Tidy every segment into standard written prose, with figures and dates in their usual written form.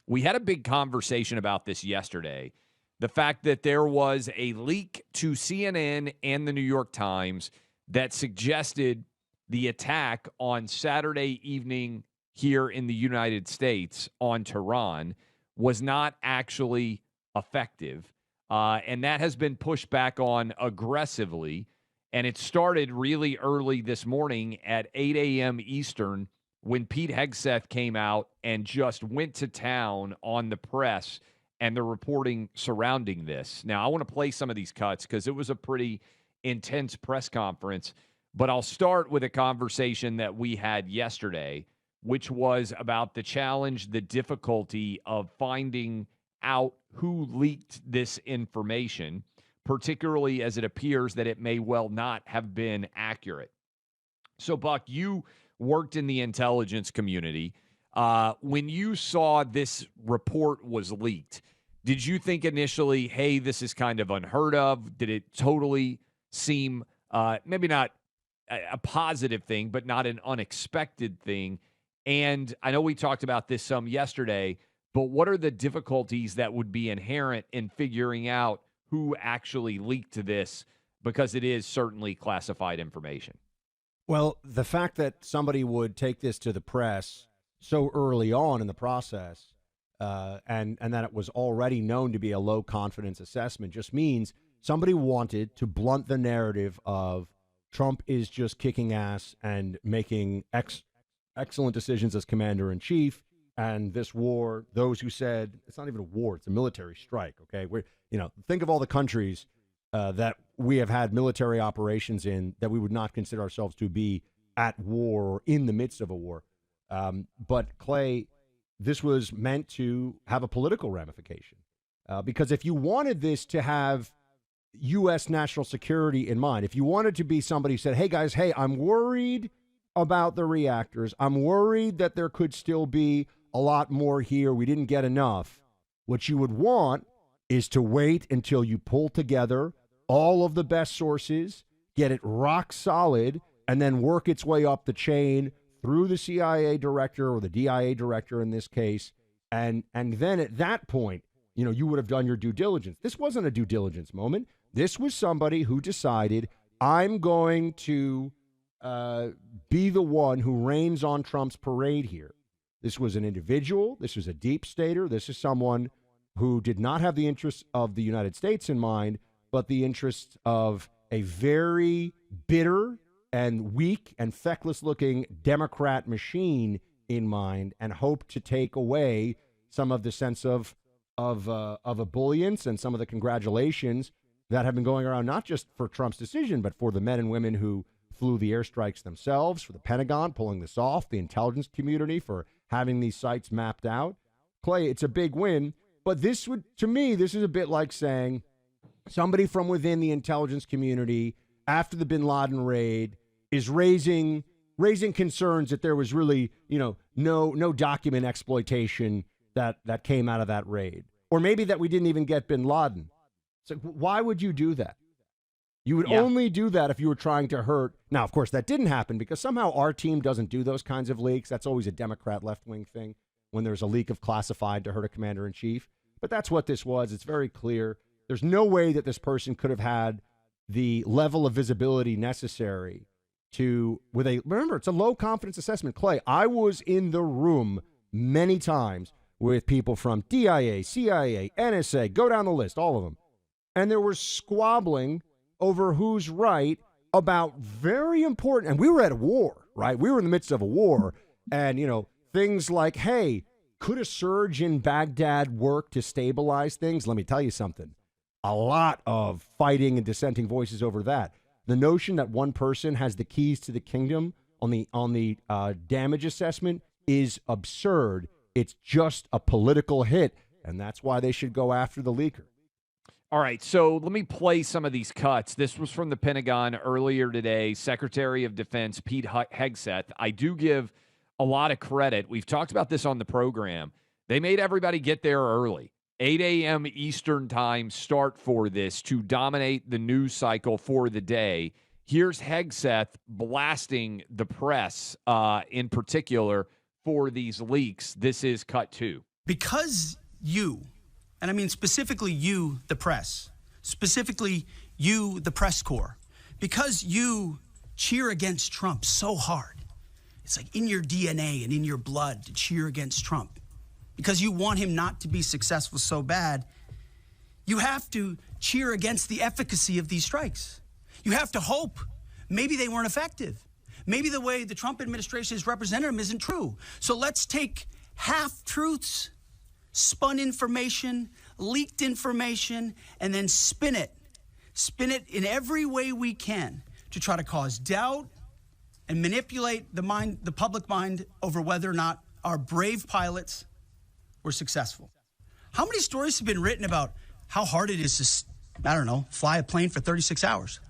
We had a big conversation about this yesterday. The fact that there was a leak to CNN and the New York Times that suggested the attack on Saturday evening here in the United States on Tehran was not actually effective. And that has been pushed back on aggressively. And it started really early this morning at 8 a.m. Eastern when Pete Hegseth came out and just went to town on the press and the reporting surrounding this. Now, I want to play some of these cuts because it was a pretty intense press conference. But I'll start with a conversation that we had yesterday, which was about the challenge, the difficulty of finding out who leaked this information, particularly as it appears that it may well not have been accurate. So, Buck, you worked in the intelligence community. When you saw this report was leaked, did you think initially, hey, this is kind of unheard of? Did it totally seem maybe not a positive thing, but not an unexpected thing? And I know we talked about this some yesterday, but what are the difficulties that would be inherent in figuring out who actually leaked this, because it is certainly classified information? Well, the fact that somebody would take this to the press so early on in the process, and that it was already known to be a low confidence assessment, just means somebody wanted to blunt the narrative of Trump is just kicking ass and making excellent decisions as commander in chief. And this war, those who said it's not even a war, it's a military strike. Okay, think of all the countries that we have had military operations in that we would not consider ourselves to be at war or in the midst of a war. But Clay, this was meant to have a political ramification, because if you wanted this to have U.S. national security in mind, if you wanted to be somebody who said, hey guys, I'm worried about the reactors, I'm worried that there could still be a lot more here, we didn't get enough, what you would want is to wait until you pull together all of the best sources, get it rock solid, and then work its way up the chain through the CIA director or the DIA director in this case. And then at that point, you would have done your due diligence. This wasn't a due diligence moment. This was somebody who decided, I'm going to be the one who rains on Trump's parade here. This was an individual. This was a deep stater. This is someone who did not have the interests of the United States in mind, but the interests of a very bitter and weak and feckless-looking Democrat machine in mind, and hoped to take away some of the sense of ebullience and some of the congratulations that have been going around, not just for Trump's decision, but for the men and women who flew the airstrikes themselves, for the Pentagon pulling this off, the intelligence community for having these sites mapped out. Clay, it's a big win, but this is a bit like saying somebody from within the intelligence community after the bin Laden raid is raising concerns that there was really, no document exploitation that came out of that raid. Or maybe that we didn't even get bin Laden. So why would you do that? You would only do that if you were trying to hurt. Now, of course, that didn't happen because somehow our team doesn't do those kinds of leaks. That's always a Democrat left-wing thing when there's a leak of classified to hurt a commander-in-chief. But that's what this was. It's very clear. There's no way that this person could have had the level of visibility necessary remember, it's a low confidence assessment. Clay, I was in the room many times with people from DIA, CIA, NSA, go down the list, all of them. And there was squabbling over who's right about very important, and we were at a war, right? We were in the midst of a war. And, things like, hey, could a surge in Baghdad work to stabilize things? Let me tell you something. A lot of fighting and dissenting voices over that. The notion that one person has the keys to the kingdom on the damage assessment is absurd. It's just a political hit, and that's why they should go after the leaker. All right, so let me play some of these cuts. This was from the Pentagon earlier today. Secretary of Defense Pete Hegseth. I do give a lot of credit. We've talked about this on the program. They made everybody get there early. 8 a.m. Eastern time start for this to dominate the news cycle for the day. Here's Hegseth blasting the press in particular for these leaks. This is cut 2. Because you, and I mean specifically you, the press, specifically you, the press corps, because you cheer against Trump so hard, it's like in your DNA and in your blood to cheer against Trump, because you want him not to be successful so bad, you have to cheer against the efficacy of these strikes. You have to hope maybe they weren't effective. Maybe the way the Trump administration has represented them isn't true. So let's take half-truths, spun information, leaked information, and then spin it in every way we can to try to cause doubt and manipulate the public mind over whether or not our brave pilots were successful. How many stories have been written about how hard it is to, fly a plane for 36 hours?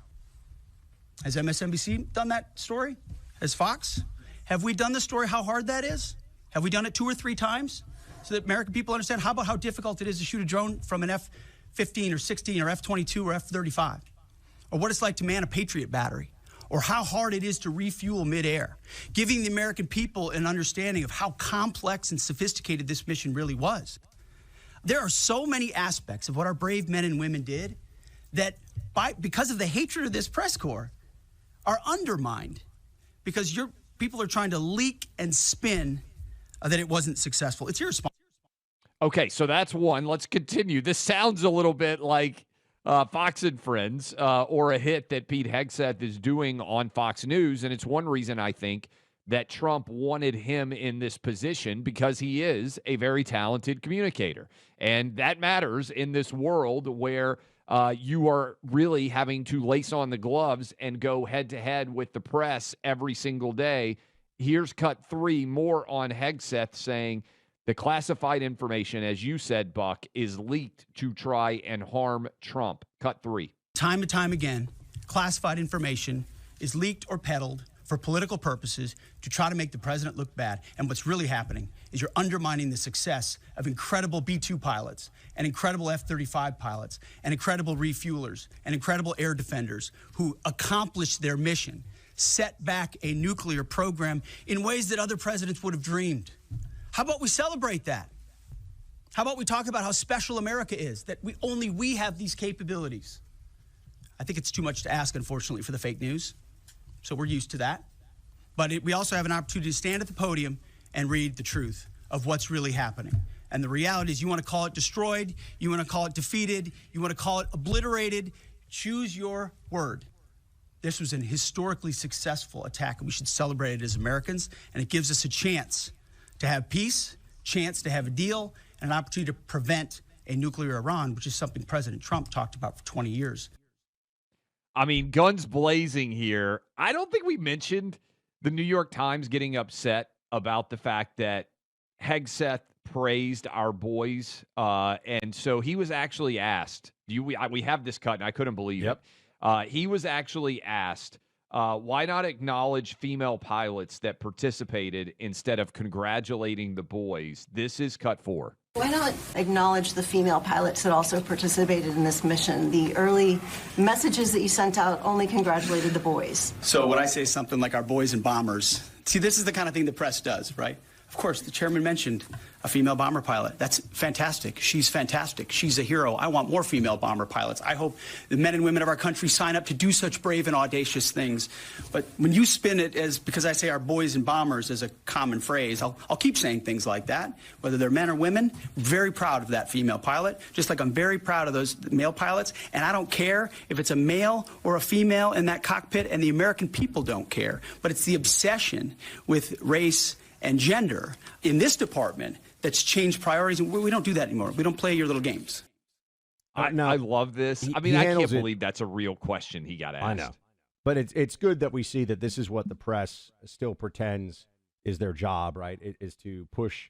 Has MSNBC done that story? Has Fox? Have we done the story how hard that is? Have we done it 2 or 3 times so that American people understand? How about how difficult it is to shoot a drone from an F-15 or 16 or F-22 or F-35? Or what it's like to man a Patriot battery? Or how hard it is to refuel midair? Giving the American people an understanding of how complex and sophisticated this mission really was. There are so many aspects of what our brave men and women did that because of the hatred of this press corps are undermined because your people are trying to leak and spin that it wasn't successful. It's irresponsible. Okay, so that's one. Let's continue. This sounds a little bit like Fox and Friends or a hit that Pete Hegseth is doing on Fox News, and it's one reason I think that Trump wanted him in this position because he is a very talented communicator. And that matters in this world where you are really having to lace on the gloves and go head-to-head with the press every single day. Here's cut 3, more on Hegseth saying the classified information, as you said, Buck, is leaked to try and harm Trump. Cut 3. Time and time again, classified information is leaked or peddled for political purposes to try to make the president look bad. And what's really happening is you're undermining the success of incredible B-2 pilots and incredible F-35 pilots and incredible refuelers and incredible air defenders who accomplished their mission, set back a nuclear program in ways that other presidents would have dreamed. How about we celebrate that? How about we talk about how special America is, that only we have these capabilities? I think it's too much to ask, unfortunately, for the fake news. So we're used to that. But we also have an opportunity to stand at the podium and read the truth of what's really happening. And the reality is you want to call it destroyed, you want to call it defeated, you want to call it obliterated, choose your word. This was an historically successful attack, and we should celebrate it as Americans, and it gives us a chance to have peace, chance to have a deal, and an opportunity to prevent a nuclear Iran, which is something President Trump talked about for 20 years. I mean, guns blazing here. I don't think we mentioned the New York Times getting upset about the fact that Hegseth praised our boys. And so he was actually asked, we have this cut, and I couldn't believe it. He was actually asked, why not acknowledge female pilots that participated instead of congratulating the boys? This is cut 4. Why not acknowledge the female pilots that also participated in this mission? The early messages that you sent out only congratulated the boys. So when I say something like our boys and bombers, see, this is the kind of thing the press does, right? Of course, the chairman mentioned a female bomber pilot. That's fantastic. She's fantastic. She's a hero. I want more female bomber pilots. I hope the men and women of our country sign up to do such brave and audacious things. But when you spin it as, because I say our boys and bombers as a common phrase, I'll keep saying things like that, whether they're men or women. I'm very proud of that female pilot, just like I'm very proud of those male pilots. And I don't care if it's a male or a female in that cockpit, and the American people don't care. But it's the obsession with race and gender in this department that's changed priorities. And we don't do that anymore. We don't play your little games. I love this. I mean, I can't believe that's a real question he got asked. I know. But it's good that we see that this is what the press still pretends is their job, right? It is to push.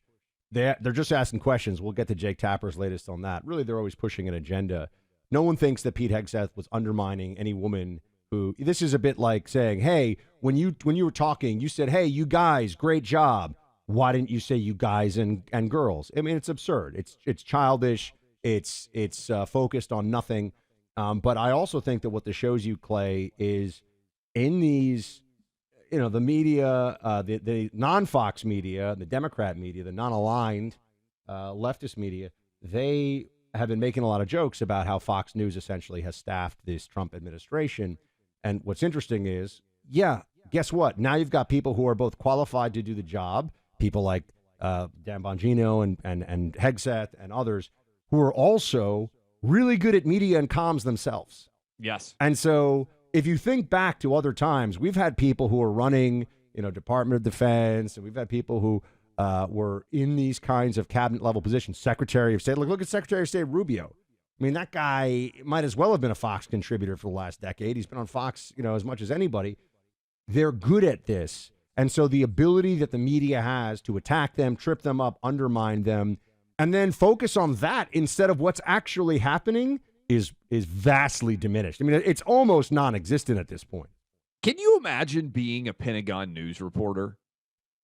They're just asking questions. We'll get to Jake Tapper's latest on that. Really, they're always pushing an agenda. No one thinks that Pete Hegseth was undermining any woman who, this is a bit like saying, hey, when you were talking, you said, hey, you guys, great job. Why didn't you say you guys and girls? I mean, it's absurd. It's childish. It's focused on nothing. But I also think that what this shows you, Clay, is in these, the media, the non-Fox media, the Democrat media, the non-aligned leftist media, they have been making a lot of jokes about how Fox News essentially has staffed this Trump administration. And what's interesting is, yeah, guess what? Now you've got people who are both qualified to do the job, people like Dan Bongino and Hegseth and others, who are also really good at media and comms themselves. Yes. And so if you think back to other times, we've had people who are running, Department of Defense, and we've had people who were in these kinds of cabinet level positions, Secretary of State. Look at Secretary of State Rubio. I mean, that guy might as well have been a Fox contributor for the last decade. He's been on Fox, as much as anybody. They're good at this. And so the ability that the media has to attack them, trip them up, undermine them, and then focus on that instead of what's actually happening is vastly diminished. I mean, it's almost non-existent at this point. Can you imagine being a Pentagon news reporter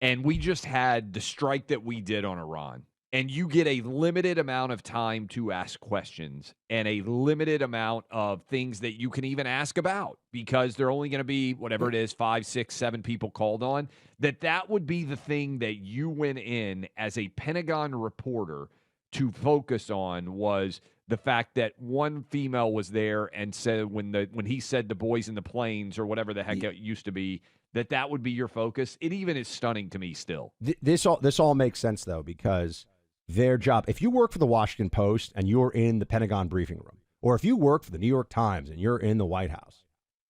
and we just had the strike that we did on Iran, and you get a limited amount of time to ask questions and a limited amount of things that you can even ask about because they're only going to be, whatever it is, 5, 6, 7 people called on, that would be the thing that you went in as a Pentagon reporter to focus on was the fact that one female was there and said when he said the boys in the planes or whatever the heck it used to be, that would be your focus. It even is stunning to me still. This all makes sense, though, because their job, if you work for the Washington Post and you're in the Pentagon briefing room, or if you work for the New York Times and you're in the White House,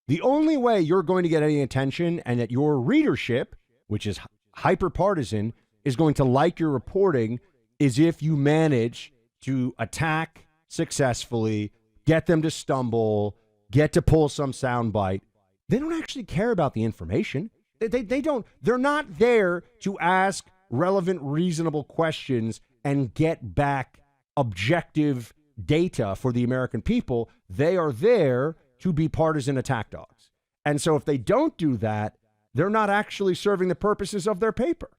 the only way you're going to get any attention and that your readership, which is hyper-partisan, is going to like your reporting is if you manage to attack successfully, get them to stumble, get to pull some soundbite. They don't actually care about the information. They don't. They're not there to ask relevant, reasonable questions and get back objective data for the American people. They are there to be partisan attack dogs. And so if they don't do that, they're not actually serving the purposes of their paper.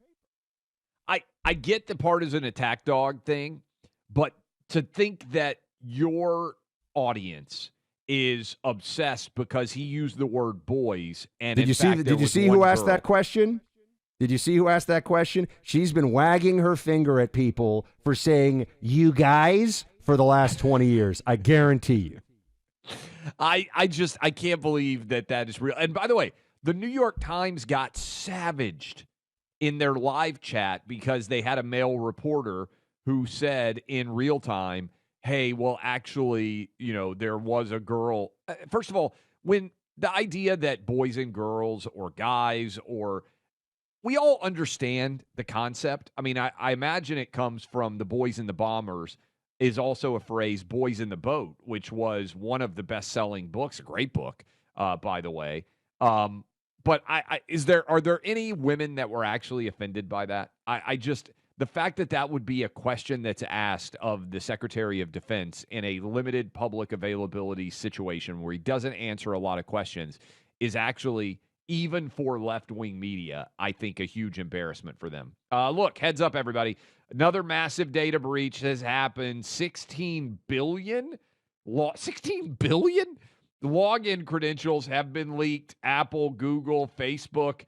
I get the partisan attack dog thing, but to think that your audience is obsessed because he used the word boys. And did you see who asked that question? Did you see who asked that question? She's been wagging her finger at people for saying "you guys" for the last 20 years. I guarantee you. I can't believe that is real. And by the way, the New York Times got savaged in their live chat because they had a male reporter who said in real time, hey, well, actually, there was a girl. First of all, when the idea that boys and girls or guys we all understand the concept. I mean, I imagine it comes from the Boys and the Bombers is also a phrase, boys in the boat, which was one of the best-selling books, a great book, by the way. But are there any women that were actually offended by that? The fact that would be a question that's asked of the Secretary of Defense in a limited public availability situation where he doesn't answer a lot of questions is actually, even for left-wing media, I think a huge embarrassment for them. Look, heads up, everybody. Another massive data breach has happened. 16 billion? 16 billion? Login credentials have been leaked. Apple, Google, Facebook.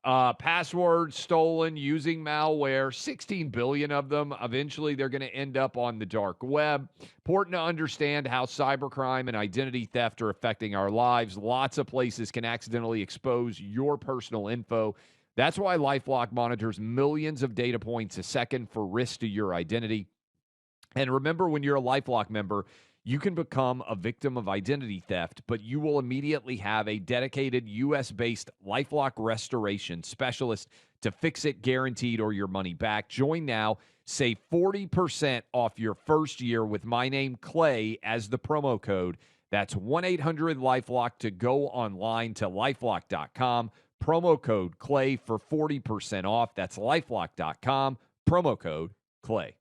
Passwords stolen using malware, 16 billion of them. Eventually, they're going to end up on the dark web. Important to understand how cybercrime and identity theft are affecting our lives. Lots of places can accidentally expose your personal info. That's why LifeLock monitors millions of data points a second for risk to your identity. And remember, when you're a LifeLock member, you can become a victim of identity theft, but you will immediately have a dedicated U.S.-based LifeLock restoration specialist to fix it guaranteed or your money back. Join now. Save 40% off your first year with my name, Clay, as the promo code. That's 1-800-LifeLock to go online to LifeLock.com. Promo code Clay for 40% off. That's LifeLock.com. Promo code Clay.